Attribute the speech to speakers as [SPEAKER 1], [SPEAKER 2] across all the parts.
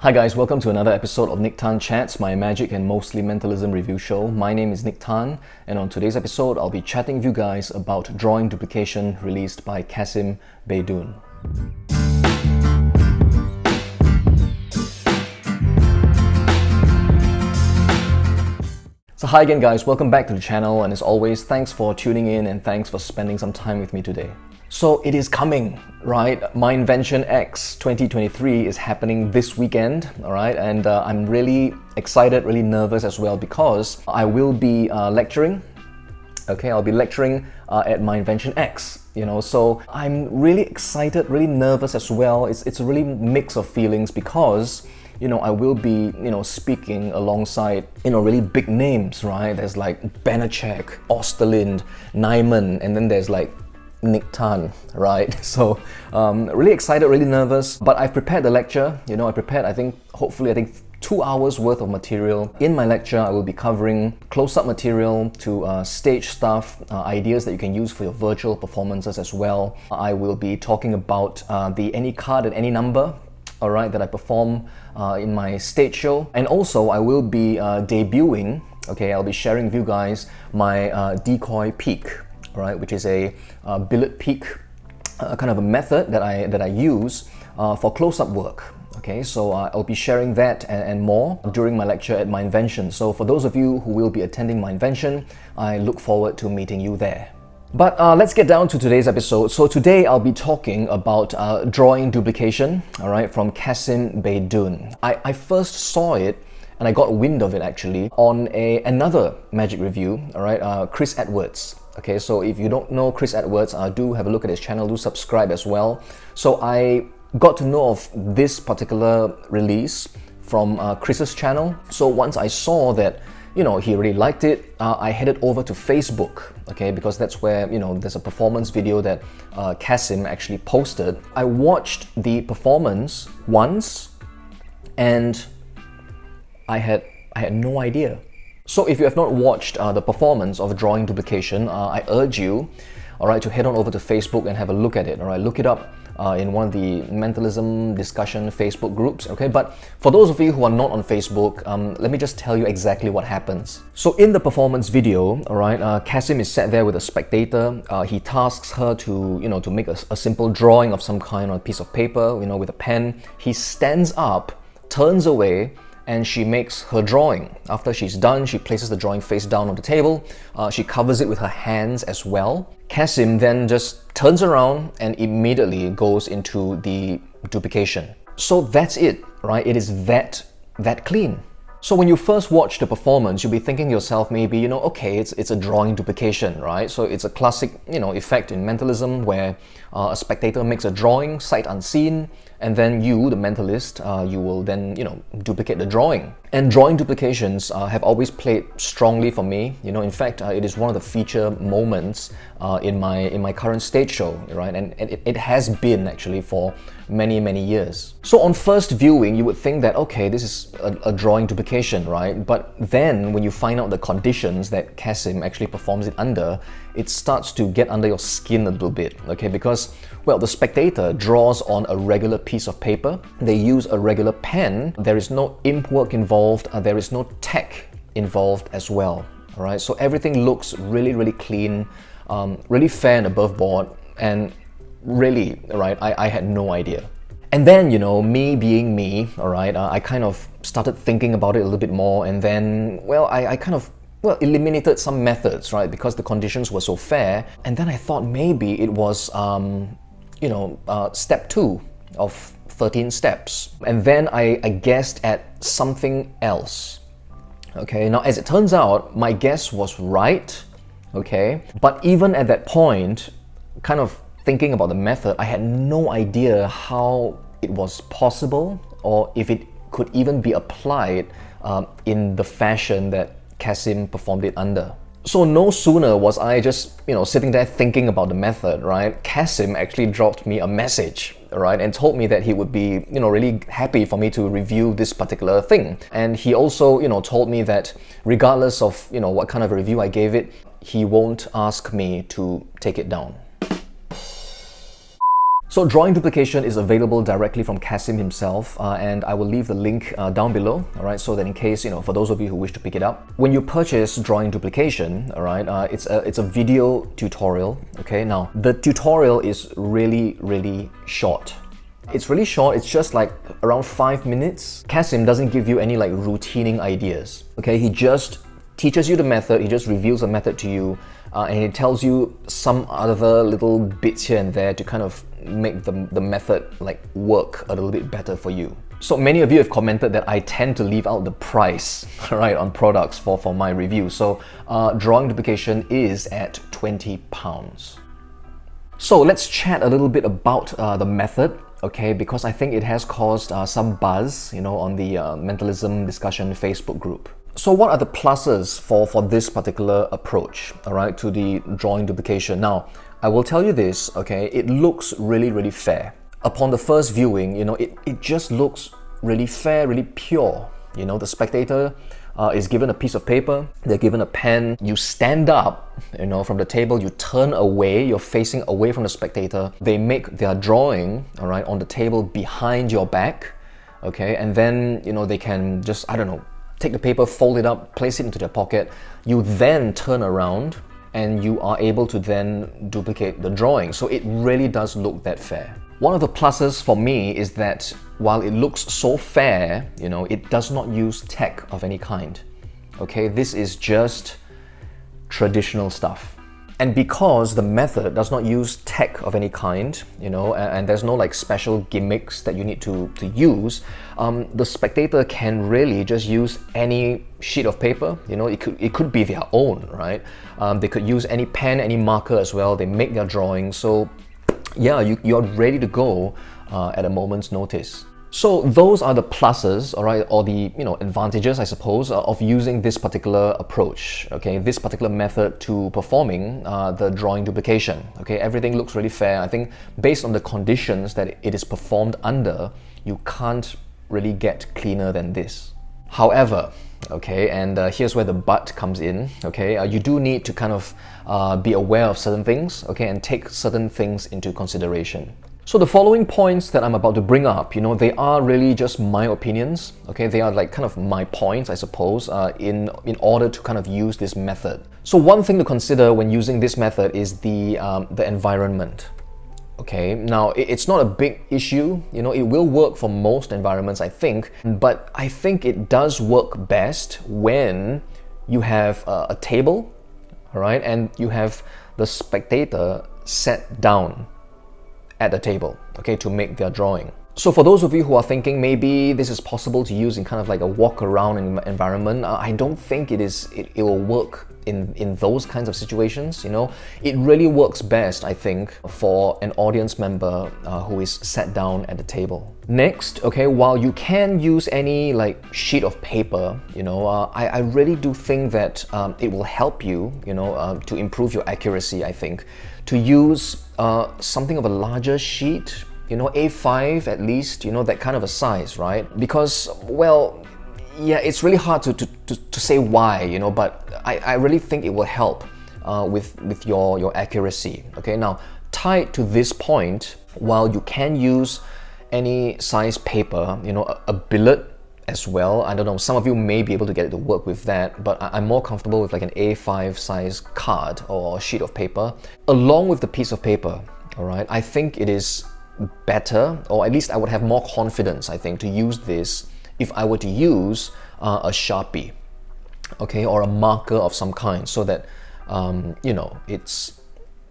[SPEAKER 1] Hi guys, welcome to another episode of Nique Chats, my magic and mostly mentalism review show. My name is Nique, and on today's episode, I'll be chatting with you guys about Drawing Duplication released by Kassim, Beydoun. So hi again guys, welcome back to the channel, and as always, thanks for tuning in and thanks for spending some time with me today. So it is coming, right? My Invention X 2023 is happening this weekend, all right? And I'm really excited, really nervous as well because I will be lecturing. Okay, I'll be lecturing at My Invention X, so I'm really excited, really nervous as well. It's a really mix of feelings because I will be, speaking alongside, really big names, right? There's like Banachek, Osterlind, Nyman, and then there's like Nique, right? So really excited, really nervous, but I've prepared the lecture. I prepared, I think 2 hours worth of material. In my lecture, I will be covering close-up material to stage stuff, ideas that you can use for your virtual performances as well. I will be talking about the any card and any number, all right, that I perform in my stage show. And also I will be debuting, okay, I'll be sharing with you guys my decoy peak, all right, which is a billet peak kind of a method that I use for close-up work. Okay, so I'll be sharing that and more during my lecture at My Invention. So for those of you who will be attending My Invention, I look forward to meeting you there. But let's get down to today's episode. So today I'll be talking about Drawing Duplication, all right, from Kassim, Beydoun. I first saw it and I got wind of it actually on another magic review, all right, Chris Edwards. Okay, so if you don't know Chris Edwards, do have a look at his channel, do subscribe as well. So I got to know of this particular release from Chris's channel. So once I saw that he really liked it, I headed over to Facebook, okay, because that's where, there's a performance video that Kassim actually posted. I watched the performance once and I had no idea. So if you have not watched the performance of Drawing Duplication, I urge you, all right, to head on over to Facebook and have a look at it, all right, look it up in one of the mentalism discussion Facebook groups, okay? But for those of you who are not on Facebook, let me just tell you exactly what happens. So in the performance video, all right, Kassim is sat there with a spectator. He tasks her to, to make a simple drawing of some kind on a piece of paper, with a pen. He stands up, turns away, and she makes her drawing. After she's done, she places the drawing face down on the table. She covers it with her hands as well. Kassim then just turns around and immediately goes into the duplication. So that's it, right? It is that clean. So when you first watch the performance, you'll be thinking to yourself maybe, okay, it's a drawing duplication, right? So it's a classic, effect in mentalism where a spectator makes a drawing, sight unseen, and then you, the mentalist, you will then, duplicate the drawing. And drawing duplications have always played strongly for me. In fact, it is one of the feature moments in my current stage show, right? And it has been actually for many years. So on first viewing, you would think that, okay, this is a drawing duplication, right? But then when you find out the conditions that Kassim actually performs it under, it starts to get under your skin a little bit, okay? Because, well, the spectator draws on a regular piece of paper. They use a regular pen. There is no imp work involved. There is no tech involved as well, all right? So everything looks really clean, really fair and above board, and really, right, I had no idea. And then, me being me, all right, I kind of started thinking about it a little bit more, and then, well, I kind of eliminated some methods, right, because the conditions were so fair. And then I thought maybe it was, step 2 of 13 steps. And then I guessed at something else. Okay, now as it turns out, my guess was right, okay? But even at that point, kind of thinking about the method, I had no idea how it was possible or if it could even be applied in the fashion that Kassim performed it under. So no sooner was I just, sitting there thinking about the method, right? Kassim actually dropped me a message, right? And told me that he would be, really happy for me to review this particular thing. And he also, told me that regardless of, what kind of review I gave it, he won't ask me to take it down. So drawing duplication is available directly from Kassim himself, and I will leave the link down below, all right, so that in case, for those of you who wish to pick it up. When you purchase drawing duplication, all right, it's a video tutorial, okay? Now, the tutorial is really short. It's really short, it's just like around 5 minutes. Kassim doesn't give you any like routining ideas, okay? He just teaches you the method, he just reveals the method to you, and he tells you some other little bits here and there to kind of make the method like work a little bit better for you. So many of you have commented that I tend to leave out the price, right, on products for my review. So drawing duplication is at £20. So let's chat a little bit about the method, okay, because I think it has caused some buzz, on the mentalism discussion Facebook group. So what are the pluses for this particular approach, all right, to the drawing duplication? Now, I will tell you this, okay, it looks really fair. Upon the first viewing, it just looks really fair, really pure. The spectator is given a piece of paper, they're given a pen, you stand up, from the table, you turn away, you're facing away from the spectator, they make their drawing, all right, on the table behind your back, okay, and then, they can just, I don't know, take the paper, fold it up, place it into their pocket. You then turn around and you are able to then duplicate the drawing. So it really does look that fair. One of the pluses for me is that while it looks so fair, it does not use tech of any kind. Okay, this is just traditional stuff. And because the method does not use tech of any kind, and there's no like special gimmicks that you need to use, the spectator can really just use any sheet of paper. It could be their own, right? They could use any pen, any marker as well. They make their drawing. So yeah, you're ready to go at a moment's notice. So those are the pluses, all right, or the advantages, I suppose, of using this particular approach, okay, this particular method to performing the drawing duplication. Okay, everything looks really fair. I think based on the conditions that it is performed under, you can't really get cleaner than this. However, okay, and here's where the but comes in, okay, you do need to kind of be aware of certain things, okay, and take certain things into consideration. So the following points that I'm about to bring up, they are really just my opinions, okay? They are like kind of my points, I suppose, in order to kind of use this method. So one thing to consider when using this method is the environment, okay? Now, it's not a big issue, it will work for most environments, I think, but I think it does work best when you have a table, all right, and you have the spectator sat down at the table, okay, to make their drawing. So for those of you who are thinking maybe this is possible to use in kind of like a walk around environment, I don't think it will work in those kinds of situations. It really works best, I think, for an audience member who is sat down at the table. Next, okay, while you can use any like sheet of paper, I really do think that it will help you, to improve your accuracy, I think, to use something of a larger sheet, A5 at least, that kind of a size, right? Because, well, yeah, it's really hard to say why, but I really think it will help with your accuracy. Okay, now tied to this point, while you can use any size paper, a billet as well. I don't know, some of you may be able to get it to work with that, but I'm more comfortable with like an A5 size card or sheet of paper along with the piece of paper, all right? I think it is better, or at least I would have more confidence, I think, to use this if I were to use a Sharpie, okay, or a marker of some kind, so that,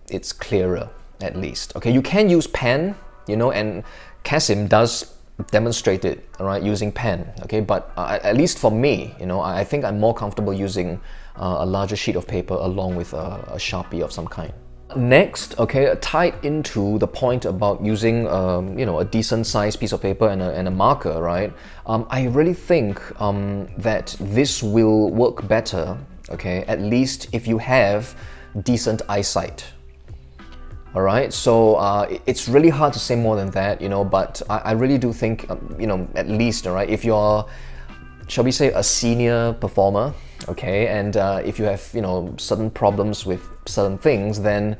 [SPEAKER 1] it's clearer at least. Okay, you can use pen, and Kassim does demonstrate it, all right, using pen, okay, but at least for me, I think I'm more comfortable using a larger sheet of paper along with a Sharpie of some kind. Next, okay, tied into the point about using a decent sized piece of paper and a marker, right? I really think that this will work better, okay, at least if you have decent eyesight. All right, so it's really hard to say more than that, but I really do think, at least, all right, if you're, shall we say, a senior performer, okay, and if you have, certain problems with certain things, then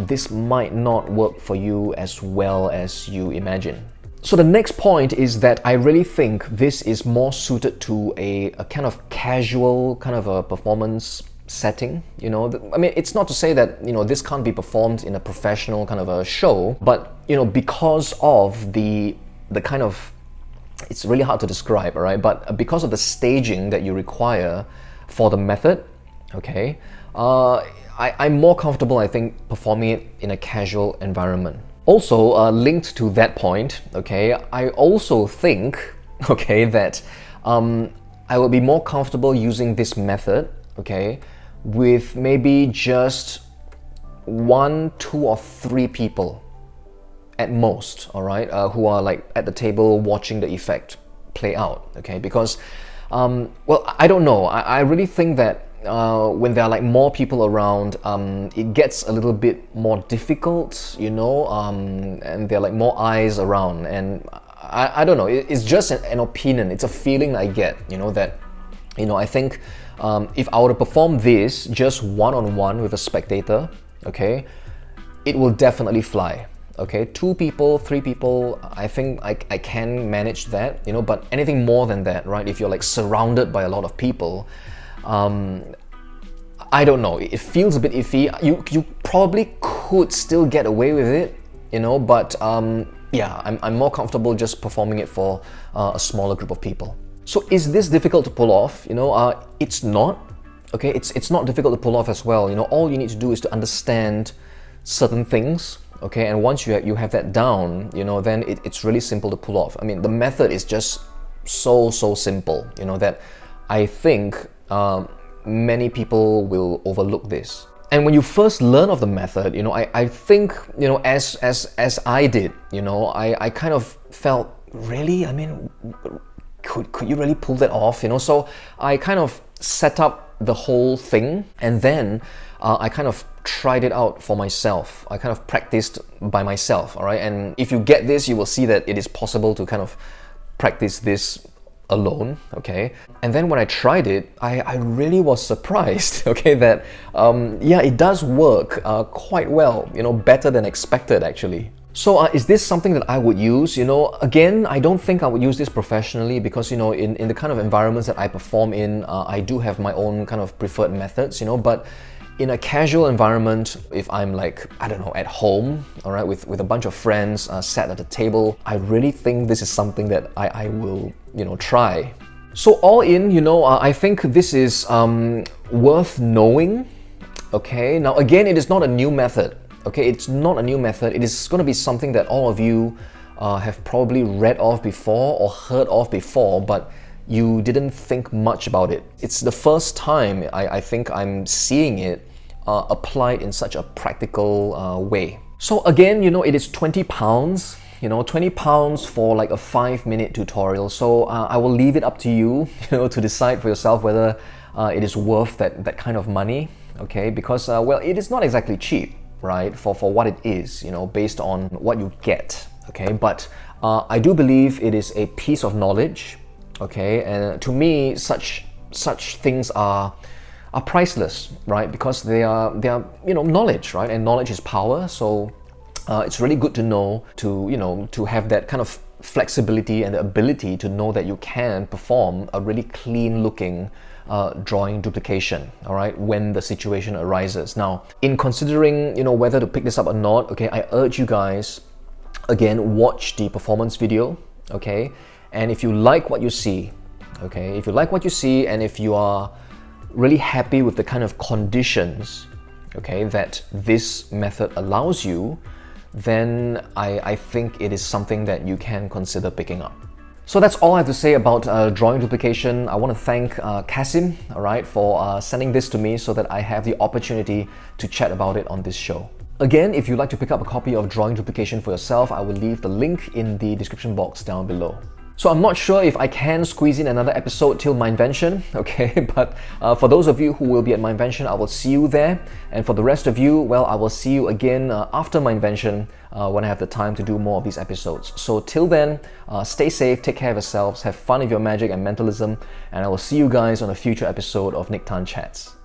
[SPEAKER 1] this might not work for you as well as you imagine. So the next point is that I really think this is more suited to a kind of casual kind of a performance setting. I mean, it's not to say that this can't be performed in a professional kind of a show, but because of the kind of, it's really hard to describe, all right, but because of the staging that you require for the method, okay, I'm more comfortable, I think, performing it in a casual environment. Also, linked to that point, okay, I also think, okay, that I will be more comfortable using this method, okay, with maybe just 1, 2, or 3 people at most, all right, who are like at the table watching the effect play out, okay, because, well, I don't know, I really think that when there are like more people around, it gets a little bit more difficult, and there are like more eyes around, and I don't know, it's just an opinion, it's a feeling I get, that, I think if I were to perform this just one-on-one with a spectator, okay, it will definitely fly. Okay, 2 people, 3 people, I think I can manage that, but anything more than that, right? If you're like surrounded by a lot of people, I don't know, it feels a bit iffy. You probably could still get away with it, but yeah, I'm more comfortable just performing it for a smaller group of people. So is this difficult to pull off? It's not. Okay, it's not difficult to pull off as well. All you need to do is to understand certain things. Okay, and once you have that down, then it's really simple to pull off. I mean, the method is just so simple, that I think many people will overlook this. And when you first learn of the method, I think, as I did, I kind of felt, really? I mean, could you really pull that off? So I kind of set up the whole thing, and then I kind of tried it out for myself. I kind of practiced by myself, all right? And if you get this, you will see that it is possible to kind of practice this alone, okay? And then when I tried it, I really was surprised, okay, that yeah, it does work quite well, better than expected actually. So is this something that I would use? Again, I don't think I would use this professionally because, in the kind of environments that I perform in, I do have my own kind of preferred methods, but in a casual environment, if I'm like, I don't know, at home, all right, with a bunch of friends sat at a table, I really think this is something that I will, try. So all in, I think this is worth knowing, okay? Now again, it is not a new method, okay? It's not a new method. It is going to be something that all of you have probably read of before or heard of before, but you didn't think much about it. It's the first time I think I'm seeing it applied in such a practical way. So again, it is £20, £20 for like a 5-minute tutorial. So I will leave it up to you, to decide for yourself whether it is worth that kind of money, okay? Because, well, it is not exactly cheap, right? For what it is, based on what you get, okay? But I do believe it is a piece of knowledge. Okay, and to me, such things are priceless, right? Because they are knowledge, right? And knowledge is power. So it's really good to know, to have that kind of flexibility and the ability to know that you can perform a really clean-looking drawing duplication, all right, when the situation arises. Now, in considering whether to pick this up or not, okay, I urge you guys, again, watch the performance video, okay. And if you like what you see, okay, if you like what you see and if you are really happy with the kind of conditions, okay, that this method allows you, then I think it is something that you can consider picking up. So that's all I have to say about drawing duplication. I want to thank Kassim, all right, for sending this to me so that I have the opportunity to chat about it on this show. Again, if you'd like to pick up a copy of Drawing Duplication for yourself, I will leave the link in the description box down below. So I'm not sure if I can squeeze in another episode till my invention, okay? But for those of you who will be at my invention, I will see you there. And for the rest of you, well, I will see you again after my invention when I have the time to do more of these episodes. So till then, stay safe, take care of yourselves, have fun with your magic and mentalism, and I will see you guys on a future episode of Nique Chats.